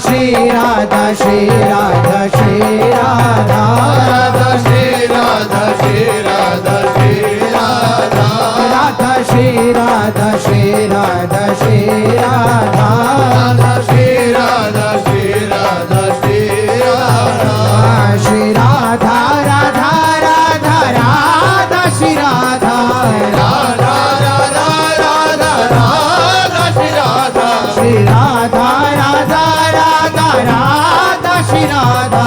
श्री राधा श्री राधा श्री राधा राधा श्री राधा श्री राधा श्री राधा राधा श्री राधा श्री राधा श्री राधा राधा श्री राधा श्री राधा श्री राधा श्री राधा राधा राधा राधा श्री राधा राधा राधा राधा राधा श्री राधा श्री राधा राधा राधा राधा श्री राधा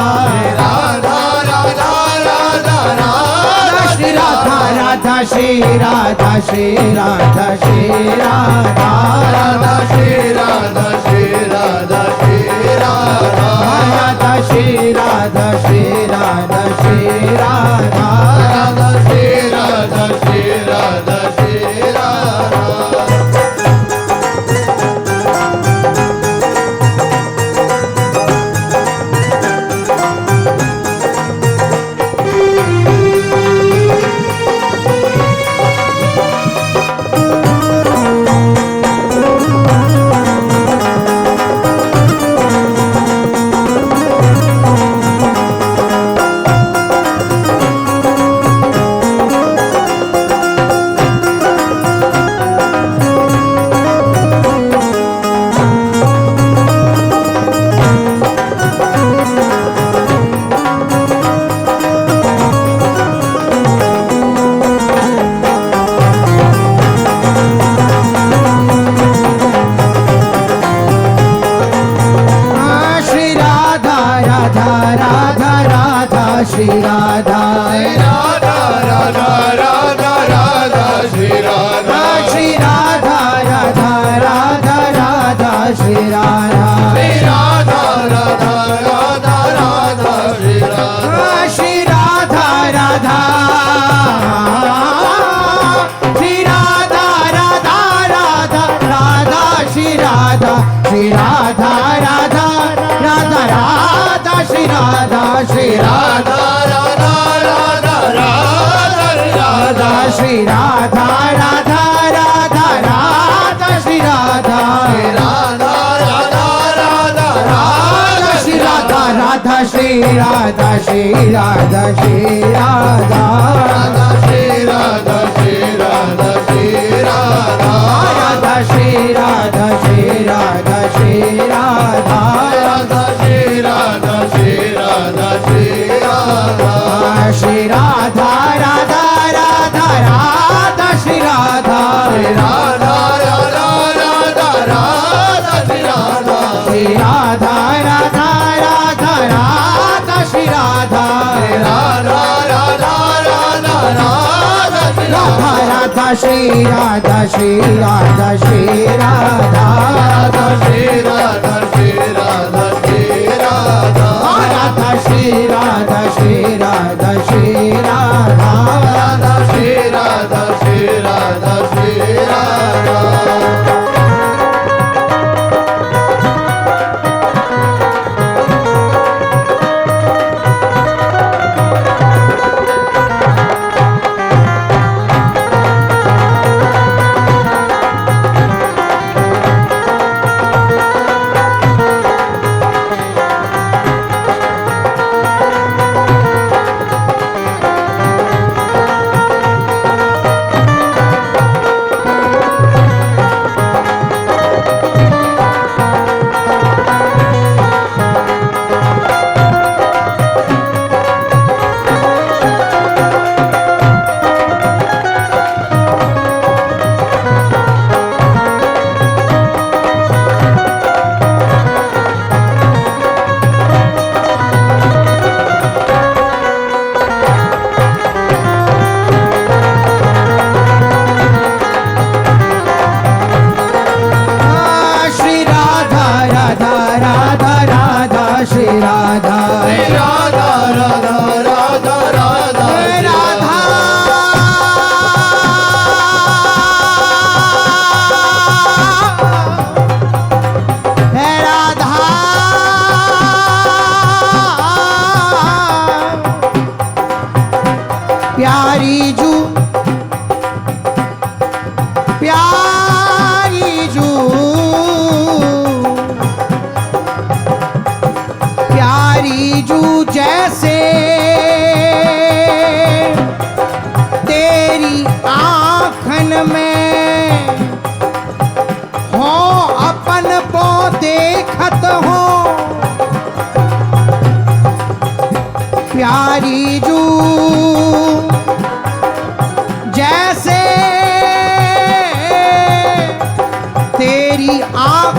राधा राधा राधा राधा श्री राधा राधा श्री राधा श्री राधा श्री राधा राधा श्री राधा श्री राधा श्री राधा राधा श्री राधा श्री राधा श्री राधा राधा श्री राधा श्री राधा श्री राधा श्री राधा राधा राधा राधा राधा श्री राधा श्री राधा राधा राधा राधा श्री राधा श्री राधा राधा राधा राधा श्री राधा श्री राधा राधा श्री राधा राधा राधा राधा श्री राधा श्री राधा राधा राधा राधा श्री राधा श्री राधा श्री राधा राधा राधा राधा श्री राधा राधा राधा राधा राधा श्री राधा राधा श्री राधा श्री राधा श्री राधा राधा श्री राधा श्री राधा श्री राधा राधा श्री राधा श्री राधा श्री राधा राधा श्री राधा श्री राधा श्री राधा श्री राधा राधा राधा राधा श्री राधा राधा राधा राधा राधा श्री राधा श्री राधा राधा राधा राधा श्री राधा राधा राधा राधा राधा श्री राधा राधा श्री राधा श्री राधा श्री राधा राधा श्री राधा श्री राधा श्री राधा राधा श्री राधा श्री राधा श्री राधा राधा श्री राधा श्री राधा श्री राधा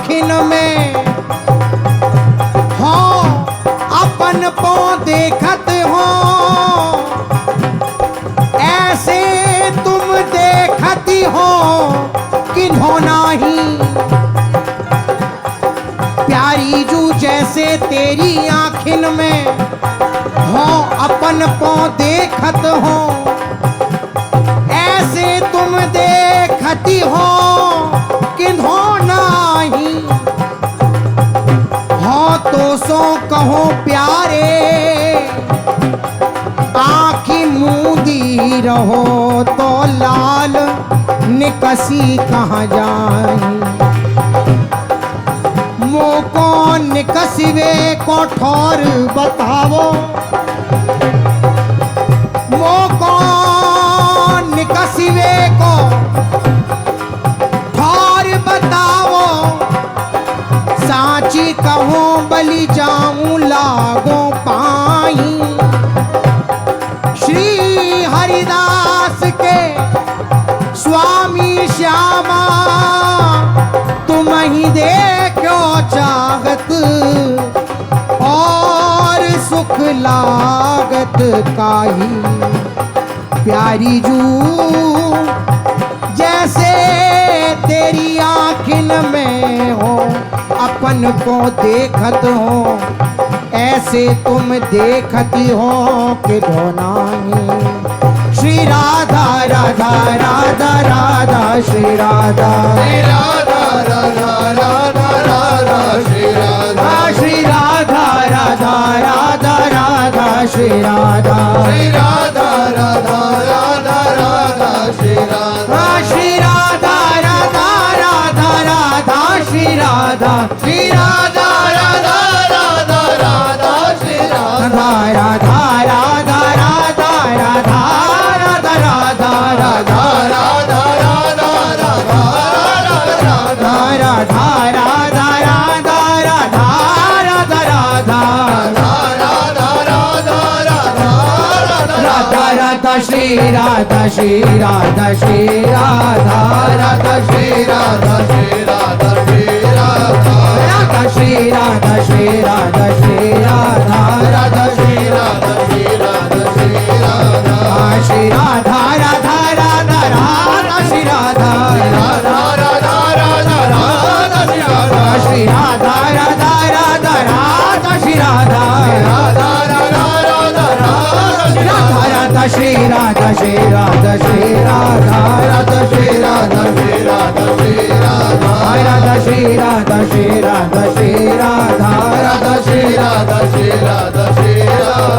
आँखिन में हो अपन पो देखत हो, ऐसे तुम देखती हो किन्हों नाही। प्यारी जू जैसे तेरी आँखिन में हो अपन पो देखत हो, ऐसे तुम देखती हो किन्हों नाही। हो तो सो कहो प्यारे आँखी मूंदी रहो तो लाल निकसी कहाँ जाई। मोको निकसिवे को ठौर बतावो, मोको निकसिवे को ठौर बताओ। साची कहो बलि जाऊं लागो पाई। श्री हरिदास के स्वामी श्यामा तुम ही देखो चाहत और सुख लागत काई। प्यारी जू जैसे तेरी आँखिन में हो अपन को देखत हो, ऐसे तुम देखती हो कि ढोनाई। श्री राधा राधा राधा राधा श्री राधा राधा राधा राधा राधा श्री राधा श्री राधा राधा राधा राधा श्री राधा श्री राधा राधा राधा राधा श्री राधा श्री राधा राधा राधा राधा श्री राधा श्री राधा राधा राधा राधा श्री राधा राधा राधा राधा राधा राधा राधा राधा राधा राधा राधा राधा राधा राधा राधा राधा राधा राधा राधा श्री राधा श्री राधा श्री राधा राधा श्री राधा श्री राधा श्री राधा राधा श्री राधा श्री राधा श्री राधा राधा श्री राधा श्री राधा श्री राधा श्री राधा राधा राधा राधा श्री राधा राधा राधा राधा राधा श्री राधा श्री राधा राधा राधा राधा श्री राधा राधा राधा राधा राधा श्री राधा राधा श्री राधा श्री राधा श्री राधा राधा श्री राधा श्री राधा श्री राधा राधा श्री राधा श्री राधा श्री राधा राधा श्री राधा श्री राधा श्री राधा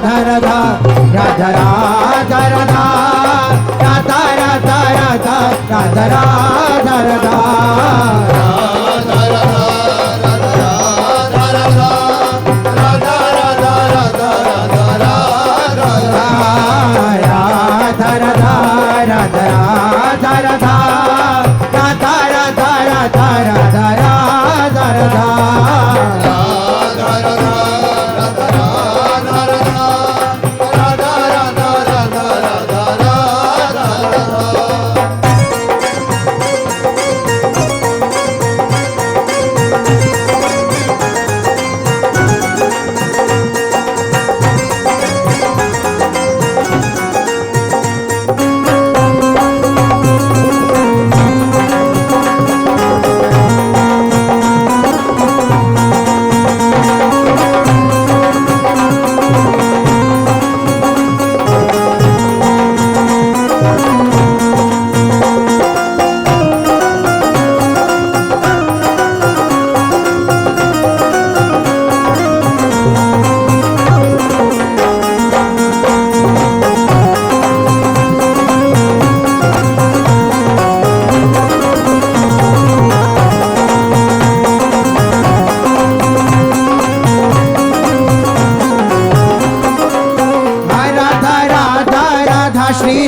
राधा राधा राधा राधा राधा राधा राधा राधा राधा राधा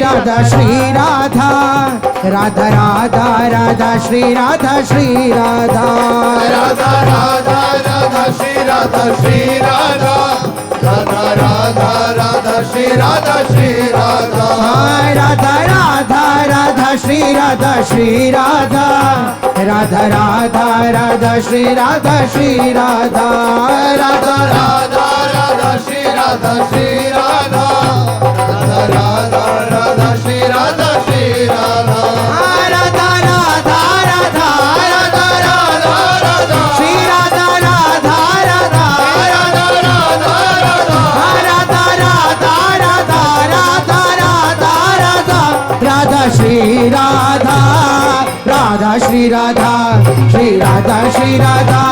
राधा श्री राधा राधा राधा राधा श्री राधा राधा राधा राधा श्री राधा राधा राधा राधा श्री राधा राधा राधा राधा श्री राधा राधा राधा राधा श्री राधा राधा राधा राधा राधा श्री राधा राधा राधा राधा श्री राधा राधा राधा राधा राधा राधा राधा राधा श्री राधा राधा राधा राधा राधा राधा राधा राधा राधा राधा राधा राधा श्री राधा राधा श्री राधा श्री राधा श्री राधा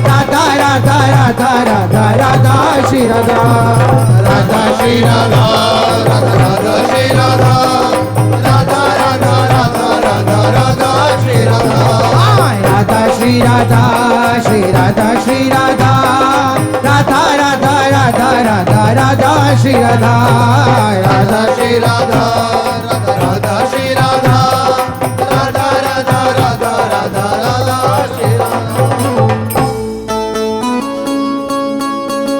राधा राधा राधा राधा राधा श्री राधा राधा श्री राधा राधा राधा श्री राधा राधा राधा राधा राधा राधा श्री राधा राधा श्री राधा श्री राधा श्री राधा राधा राधा राधा राधा राधा श्री राधा राधा श्री राधा राधा राधा श्री राधा राधा राधा राधा राधा राधा श्री राधा श्री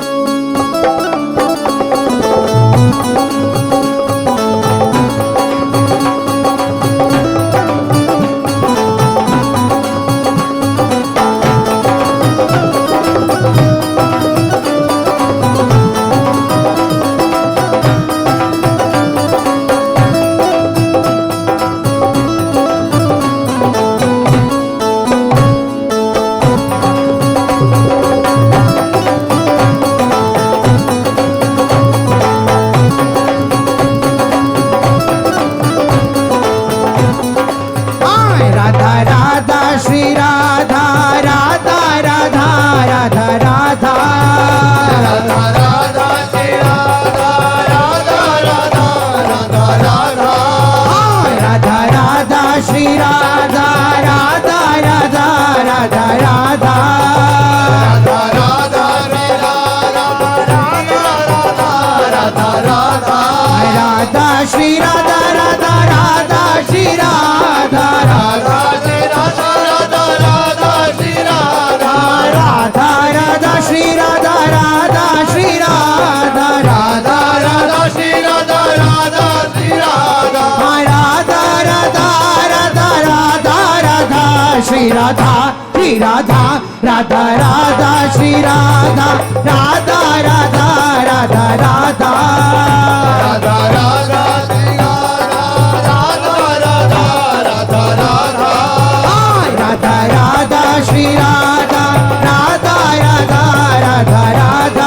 राधा राधा राधा श्री राधा राधा श्री राधा राधा राधा श्री राधा राधा राधा श्री राधा राधा श्री राधा राधा राधा श्री राधा राधा श्री राधा राधा राधा राधा राधा राधा श्री राधा राधा राधा राधा श्री राधा राधा राधा राधा राधा राधा राधा श्री राधा राधा राधा राधा राधा राधा राधा श्री राधा राधा राधा राधा राधा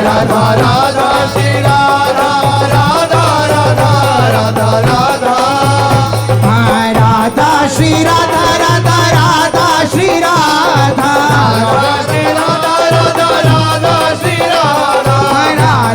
राधा राधा श्री राधा राधा राधा राधा राधा राधा श्री राधा राधा राधा श्री राधा राधा राधा राधा श्री राधा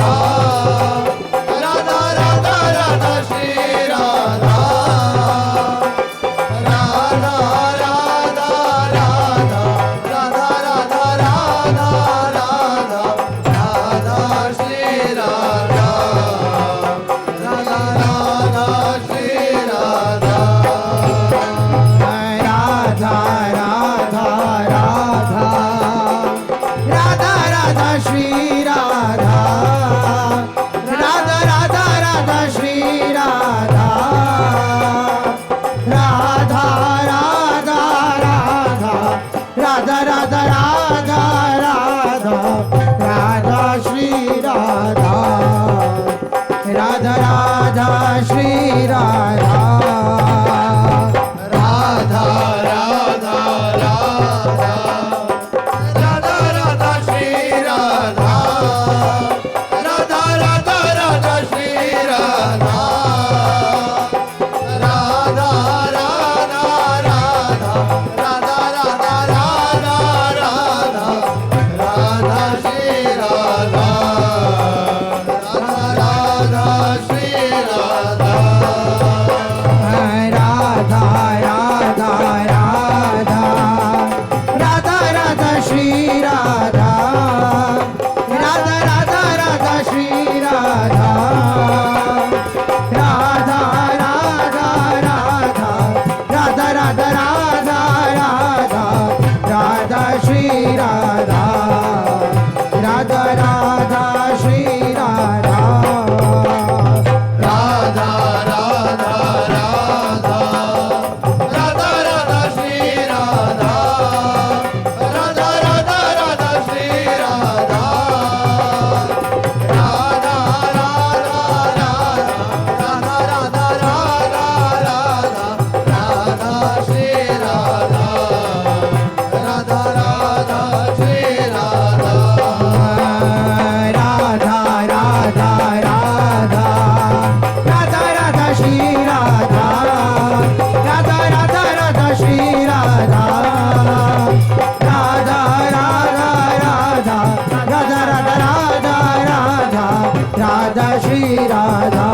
राधा श्री राधा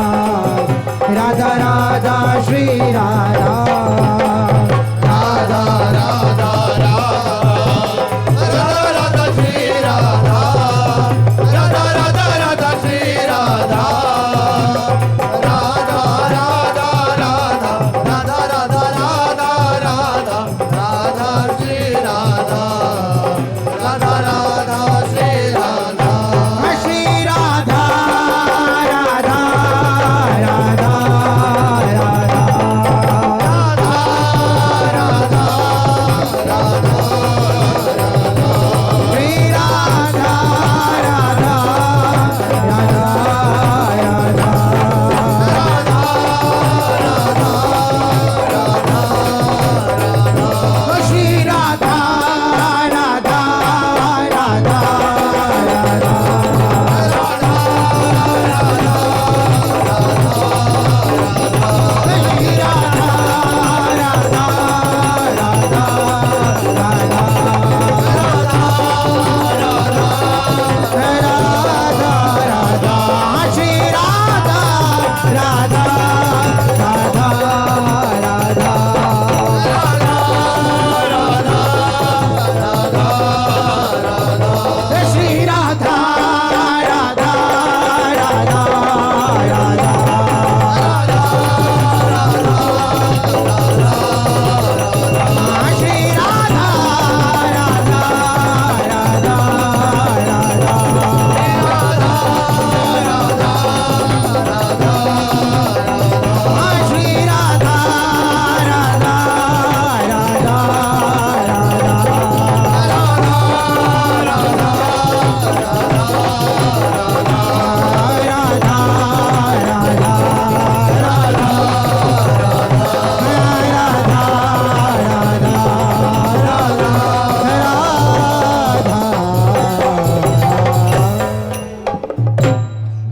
राधा राधा श्री राधा